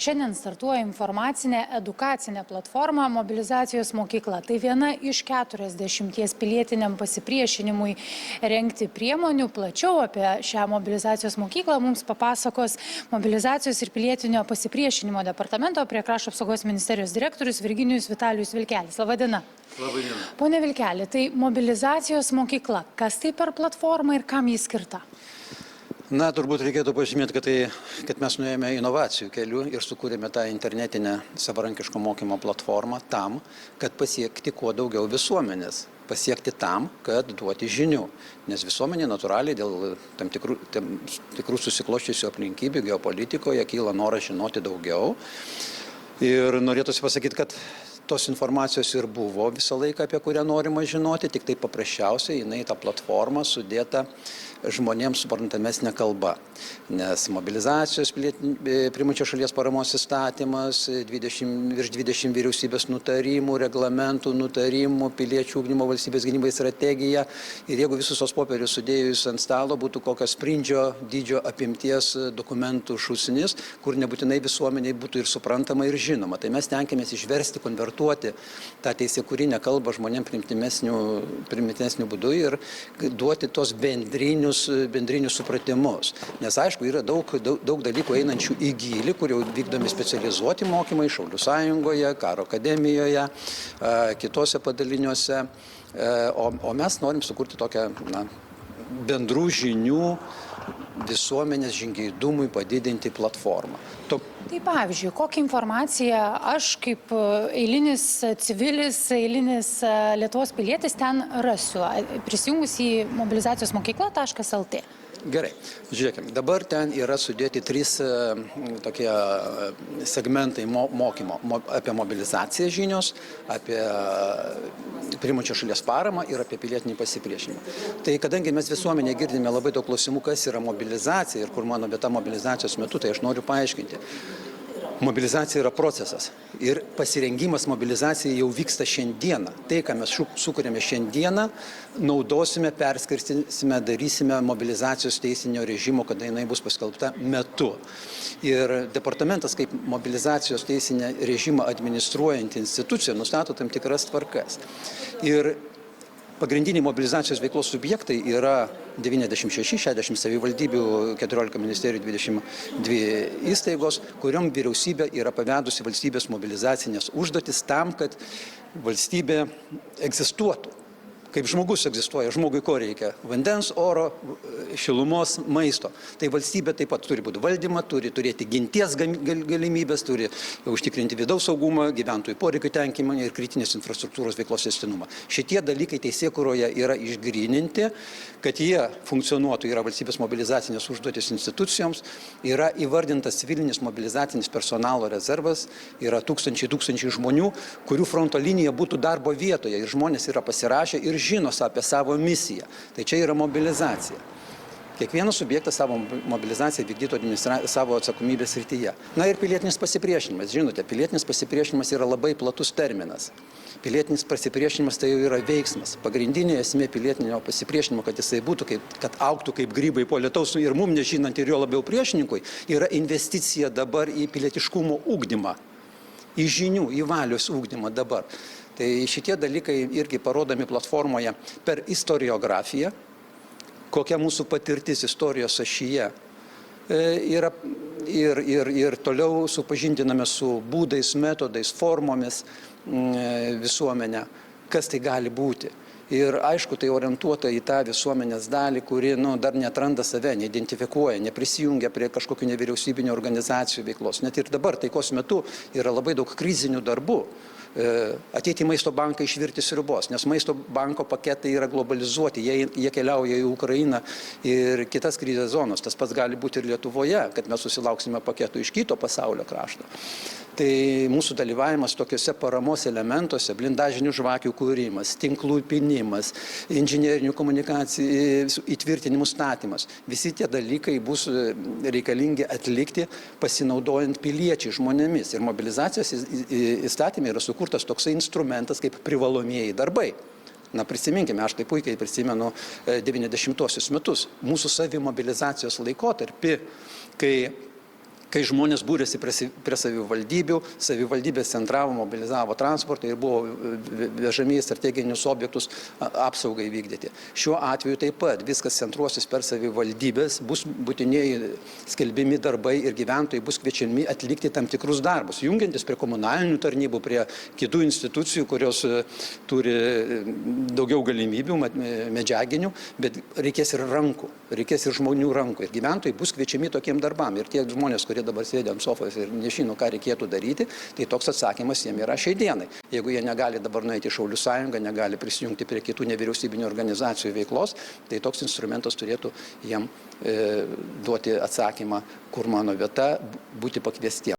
Šiandien startuoja informacinė edukacinė platforma Mobilizacijos mokykla. Tai viena iš 40 pilietiniam pasipriešinimui rengti priemonių. Plačiau apie šią mobilizacijos mokyklą mums papasakos Mobilizacijos ir pilietinio pasipriešinimo departamento prie Krašto apsaugos ministerijos direktorius Virginijus Vitalijus Vilkelis. Labadiena. Labadiena. Pone Vilkeli, tai Mobilizacijos mokykla. Kas tai per platforma ir kam jį skirta? Na, turbūt reikėtų pažymėti, kad mes nuėjome inovacijų keliu ir sukūrėme tą internetinę savarankiško mokymo platformą tam, kad pasiekti kuo daugiau visuomenės. Pasiekti tam, kad duoti žinių. Nes visuomenė natūraliai dėl tam tikrų susikloščiusių aplinkybių geopolitikoje kyla noras žinoti daugiau. Ir norėtųsi pasakyti, kad tos informacijos ir buvo visą laiką, apie kurią norima žinoti, tik tai paprasčiausiai jinai tą platformą sudėta žmonėms suprantamesnė kalba. Nes mobilizacijos priimančios šalies paramos įstatymas, virš 20 vyriausybės nutarimų, reglamentų, nutarimų, piliečių ugdymo valstybės gynybai strategija. Ir jeigu visus tos popierius sudėjus ant stalo būtų kokios sprindžio dydžio apimties dokumentų šūsnis, kur nebūtinai visuomeniai būtų ir suprantama ir žinoma. Tai mes tenkėmės išversti, konvertuoti tą teisėkūrinę kalbą žmonėms priimtesniu būdu ir duoti tos bendrinius supratimus. Nes aišku, yra daug dalykų einančių į gylį, kur jau vykdomi specializuoti mokymai Šaulių sąjungoje, Karo akademijoje, kitose padaliniuose. O mes norim sukurti tokią bendrų žinių visuomenės žingeidumui padidinti platformą. Tai pavyzdžiui, kokią informaciją aš kaip eilinis civilis, eilinis Lietuvos pilietis ten rasiu, prisijungus į mobilizacijos-mokykla.lt? Gerai, žiūrėkime, dabar ten yra sudėti 3 tokie segmentai mokymo apie mobilizaciją žinios, apie priimančios šalies paramą ir apie pilietinį pasipriešinimą. Tai kadangi mes visuomenėje girdime labai daug klausimų, kas yra mobilizacija ir kur mano vieta mobilizacijos metu, tai aš noriu paaiškinti. Mobilizacija yra procesas ir pasirengimas mobilizacijai jau vyksta šiandieną. Tai, ką mes sukūrėme šiandieną, naudosime, perskirstysime, darysime mobilizacijos teisinio režimo, kada jinai bus paskelbta metu. Ir departamentas kaip mobilizacijos teisinę režimą administruojanti institucija nustato tam tikras tvarkas. Ir pagrindiniai mobilizacijos veiklos subjektai yra 96, 60 savivaldybių, 14 ministerijų, 22 įstaigos, kuriom vyriausybė yra pavedusi valstybės mobilizacinės užduotis tam, kad valstybė egzistuotų. Kaip žmogus egzistuoja, žmogui ko reikia? Vandens, oro, šilumos, maisto. Tai valstybė taip pat turi būti valdyma, turi turėti ginties galimybės, turi užtikrinti vidaus saugumą, gyventojų poreikių tenkinimą ir kritinės infrastruktūros veiklos tęstinumą. Šitie dalykai teisėkūroje yra išgryninti, kad jie funkcionuotų, yra valstybės mobilizacinės užduotis institucijoms, yra įvardintas civilinis mobilizacinis personalo rezervas, yra tūkstančiai žmonių, kurių fronto linija būtų darbo vietoje ir žmonės yra pasirašę ir žino apie savo misiją. Tai čia yra mobilizacija. Kiekvienas subjektas savo mobilizaciją vykdytų savo atsakomybės srityje. Na ir pilietinis pasipriešinimas. Žinote, pilietinis pasipriešinimas yra labai platus terminas. Pilietinis pasipriešinimas tai jau yra veiksmas. Pagrindinė esmė pilietinio pasipriešinimo, kad jisai būtų, kad augtų kaip grybai po lietaus ir mum nežinant ir jo labiau priešininkui, yra investicija dabar į pilietiškumo ugdymą, į žinių, į valios ugdymą dabar. Tai šitie dalykai irgi parodomi platformoje per istoriografiją, kokia mūsų patirtis istorijos ašyje yra ir toliau supažindiname su būdais, metodais, formomis visuomenę, kas tai gali būti. Ir aišku, tai orientuota į tą visuomenės dalį, kuri dar neatranda save, neidentifikuoja, neprisijungia prie kažkokių nevyriausybinių organizacijų veiklos. Net ir dabar taikos metu yra labai daug krizinių darbų. Ateiti į maisto banką išvirti sriubos, nes maisto banko paketai yra globalizuoti, jie keliauja į Ukrainą ir kitas krizės zonas. Tas pats gali būti ir Lietuvoje, kad mes susilauksime paketų iš kito pasaulio krašto. Tai mūsų dalyvavimas tokiuose paramos elementuose, blindažinių žvakių kūrimas, tinklų pinimas, inžinerinių komunikacijų įtvirtinimų statymas. Visi tie dalykai bus reikalingi atlikti pasinaudojant piliečiai žmonėmis. Ir mobilizacijos įstatymai yra sukurtas toksai instrumentas kaip privalomieji darbai. Na, prisiminkime, aš tai puikiai prisimenu 90-osius metus, mūsų savimobilizacijos laikotarpį, kai kai žmonės būrėsi prie savivaldybių, savivaldybės centravo, mobilizavo transportą ir buvo vežami į strateginius objektus apsaugai vykdyti. Šiuo atveju taip pat viskas centruosis per savivaldybės, bus būtinėjai skelbimi darbai ir gyventojai bus kviečiami atlikti tam tikrus darbus, jungiantis prie komunalinių tarnybų, prie kitų institucijų, kurios turi daugiau galimybių medžiaginių, bet reikės ir rankų, reikės ir žmonių rankų. Ir gyventojai bus kviečiami tokiem darbam. Ir tie žmonės, kurie dabar sėdė ant sofos ir nežino, ką reikėtų daryti, tai toks atsakymas jiems yra šiai dienai. Jeigu jie negali dabar nueiti į Šaulių sąjungą, negali prisijungti prie kitų nevyriausybinių organizacijų veiklos, tai toks instrumentas turėtų jiem duoti atsakymą, kur mano vieta, būti pakviestiem.